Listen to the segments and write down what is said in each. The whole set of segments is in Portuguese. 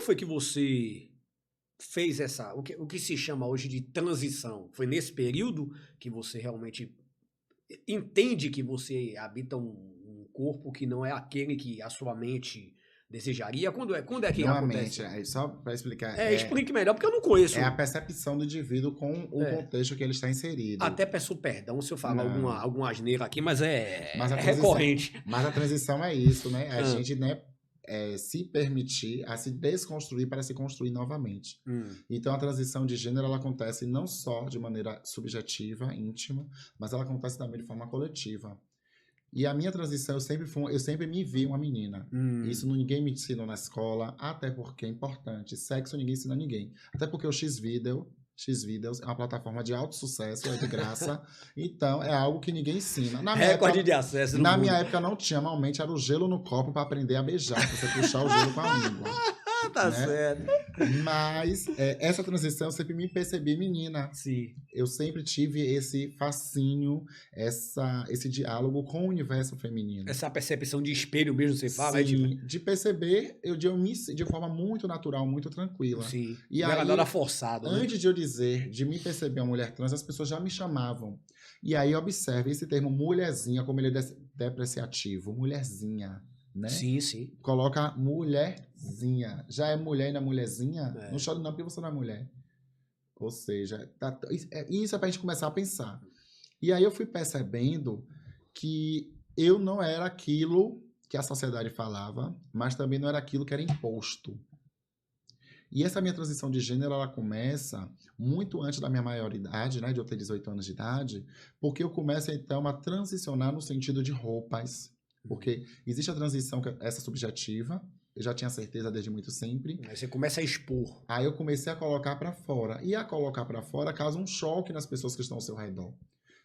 foi que você fez o que se chama hoje de transição? Foi nesse período que você realmente entende que você habita um corpo que não é aquele que a sua mente desejaria? Quando é que Não a acontece? mente, só para explicar, Explique melhor, porque eu não conheço. é a percepção do indivíduo com o É. contexto que ele está inserido. Até peço perdão se eu falar Não. alguma asneira aqui, mas Mas a transição, recorrente. mas a transição é isso, né? A Ah. gente, né, se permitir a se desconstruir para se construir novamente. Então, a transição de gênero, ela acontece não só de maneira subjetiva, íntima, mas ela acontece também de forma coletiva. E a minha transição, eu sempre me vi uma menina. Isso ninguém me ensinou na escola, até porque é importante. Sexo ninguém ensina ninguém. Até porque o Xvideos é uma plataforma de alto sucesso, é de graça. Então, é algo que ninguém ensina. Recorde de acesso no Na mundo. minha época não tinha, normalmente era o gelo no copo para aprender a beijar, pra você puxar o gelo com a língua. Tá né? certo. Mas essa transição eu sempre me percebi menina. Sim. Eu sempre tive esse fascínio, esse diálogo com o universo feminino. Essa percepção de espelho mesmo, você fala? Sim, de perceber, de forma muito natural, muito tranquila. Sim, E não era aí, nada forçado, né? antes de eu dizer, de me perceber uma mulher trans, as pessoas já me chamavam. E aí, observe esse termo mulherzinha, como ele é depreciativo. Mulherzinha, né? Sim, sim. Coloca mulherzinha. Já é mulher e não é mulherzinha? É. Não chore não, porque você não é mulher. Ou seja, isso é pra gente começar a pensar. E aí eu fui percebendo que eu não era aquilo que a sociedade falava, mas também não era aquilo que era imposto. E essa minha transição de gênero, ela começa muito antes da minha maioridade, né, de eu ter 18 anos de idade, porque eu começo, então, a transicionar no sentido de roupas. Porque existe a transição, essa subjetiva, eu já tinha certeza desde muito sempre. Aí você começa a expor. Aí eu comecei a colocar para fora. E a colocar para fora causa um choque nas pessoas que estão ao seu redor.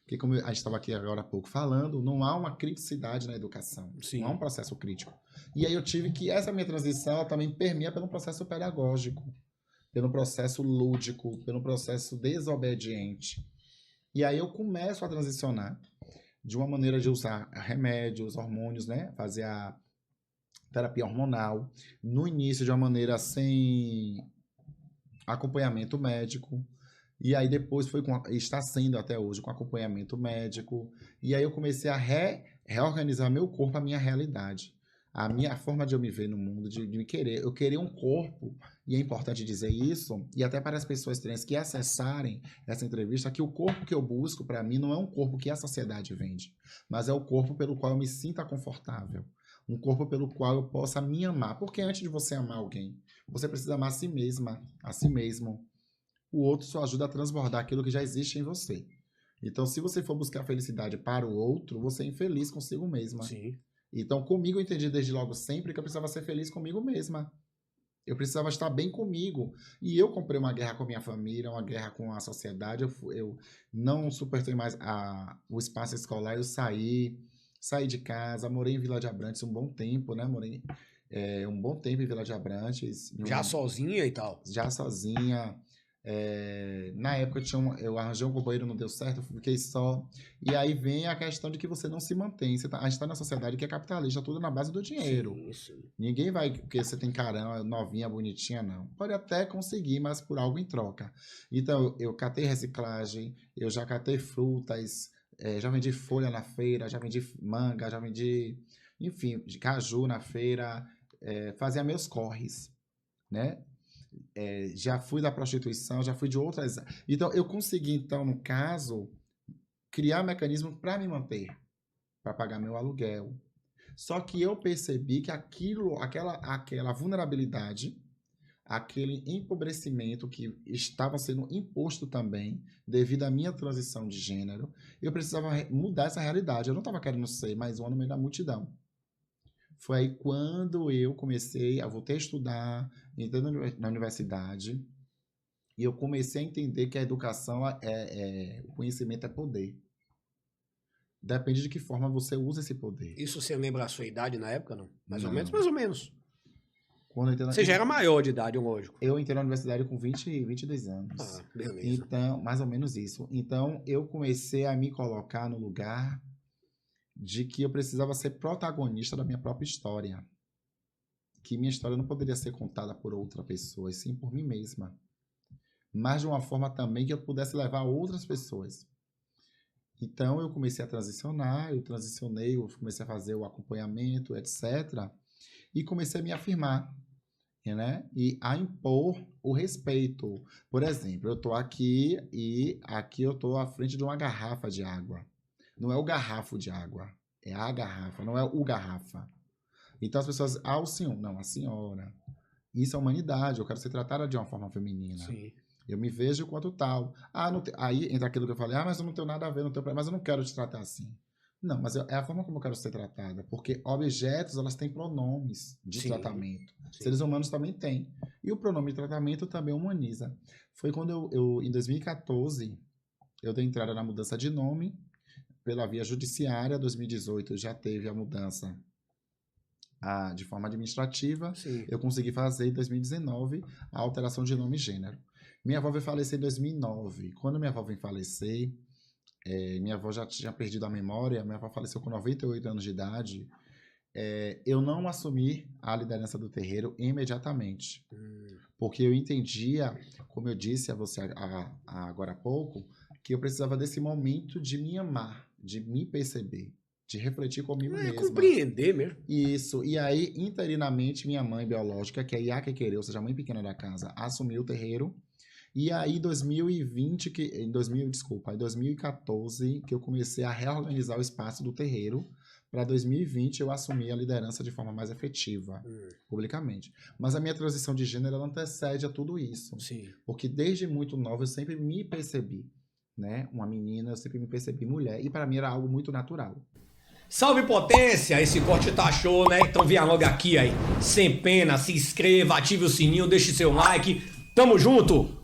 Porque como a gente estava aqui agora há pouco falando, não há uma criticidade na educação. Sim. Não há um processo crítico. E aí eu tive que essa minha transição ela também permeia pelo processo pedagógico, pelo processo lúdico, pelo processo desobediente. E aí eu começo a transicionar de uma maneira de usar remédios, hormônios, né? Fazer a terapia hormonal. No início de uma maneira sem acompanhamento médico. E aí depois está sendo até hoje com acompanhamento médico. E aí eu comecei a reorganizar meu corpo, a minha realidade. A minha forma de eu me ver no mundo, de me querer. Eu queria um corpo, e é importante dizer isso, e até para as pessoas trans que acessarem essa entrevista, que o corpo que eu busco, para mim, não é um corpo que a sociedade vende, mas é o corpo pelo qual eu me sinta confortável. Um corpo pelo qual eu possa me amar. Porque antes de você amar alguém, você precisa amar a si mesma, a si mesmo. O outro só ajuda a transbordar aquilo que já existe em você. Então, se você for buscar felicidade para o outro, você é infeliz consigo mesma. Sim. Então, comigo eu entendi desde logo sempre que eu precisava ser feliz comigo mesma. Eu precisava estar bem comigo. E eu comprei uma guerra com a minha família, uma guerra com a sociedade. Eu não suportei mais o espaço escolar. Eu saí de casa, morei em Vila de Abrantes um bom tempo, né? Morei um bom tempo em Vila de Abrantes. Já sozinha e tal? Já sozinha. Na época eu arranjei um companheiro, não deu certo, eu fiquei só. E aí vem a questão de que você não se mantém. A gente está na sociedade que é capitalista, tudo na base do dinheiro. Sim, sim. Ninguém vai, porque você tem carão, novinha, bonitinha, não. Pode até conseguir, mas por algo em troca. Então, eu catei reciclagem, eu já catei frutas, já vendi folha na feira, já vendi manga, já vendi, enfim, de caju na feira, fazia meus corres, né? Já fui da prostituição, já fui de outras. Então, eu consegui, então, no caso, criar mecanismos para me manter, para pagar meu aluguel. Só que eu percebi que aquela vulnerabilidade, aquele empobrecimento que estava sendo imposto também, devido à minha transição de gênero, eu precisava mudar essa realidade. Eu não estava querendo ser mais um no meio da multidão. Foi aí quando eu voltei a estudar, entrei na universidade, e eu comecei a entender que a educação, o conhecimento é poder. Depende de que forma você usa esse poder. Isso você lembra a sua idade na época, não? Mais ou Não. menos? Mais ou menos. Você já era maior de idade, lógico. Eu entrei na universidade com 22 anos. Ah, beleza. Então, mais ou menos isso. Então, eu comecei a me colocar no lugar de que eu precisava ser protagonista da minha própria história. que minha história não poderia ser contada por outra pessoa, e sim por mim mesma. Mas de uma forma também que eu pudesse levar outras pessoas. Então, eu comecei a transicionar, eu transicionei, eu comecei a fazer o acompanhamento, etc. E comecei a me afirmar, né? E a impor o respeito. Por exemplo, eu estou aqui e aqui eu estou à frente de uma garrafa de água. Não é o garrafo de água, é a garrafa, não é o garrafa. Então as pessoas, o senhor, não, a senhora. Isso é humanidade, eu quero ser tratada de uma forma feminina. Sim. Eu me vejo quanto tal. Aí entra aquilo que eu falei, mas eu não tenho nada a ver, mas eu não quero te tratar assim. Não, mas é a forma como eu quero ser tratada, porque objetos, elas têm pronomes de tratamento. Sim. Seres humanos também têm. E o pronome de tratamento também humaniza. Foi quando eu em 2014, eu dei entrada na mudança de nome pela via judiciária. 2018 já teve a mudança de forma administrativa. Sim. Eu consegui fazer em 2019 a alteração de nome e gênero. Minha avó veio falecer em 2009. Quando minha avó veio falecer, minha avó já tinha perdido a memória, minha avó faleceu com 98 anos de idade. Eu não assumi a liderança do terreiro imediatamente. Porque eu entendia, como eu disse a você agora há pouco, que eu precisava desse momento de me amar, de me perceber, de refletir comigo mesma. Compreender mesmo. Isso. E aí, interinamente, minha mãe biológica, que é Iaque Querer, ou seja, a mãe pequena da casa, assumiu o terreiro. E aí, em 2014, que eu comecei a reorganizar o espaço do terreiro. Para 2020, eu assumi a liderança de forma mais efetiva, publicamente. Mas a minha transição de gênero, ela antecede a tudo isso. Sim. Porque desde muito nova, eu sempre me percebi, né? Uma menina, eu sempre me percebi mulher. E para mim era algo muito natural. Salve potência, esse corte tá show, né? Então venha logo aqui aí, sem pena, se inscreva, ative o sininho, deixe seu like. Tamo junto!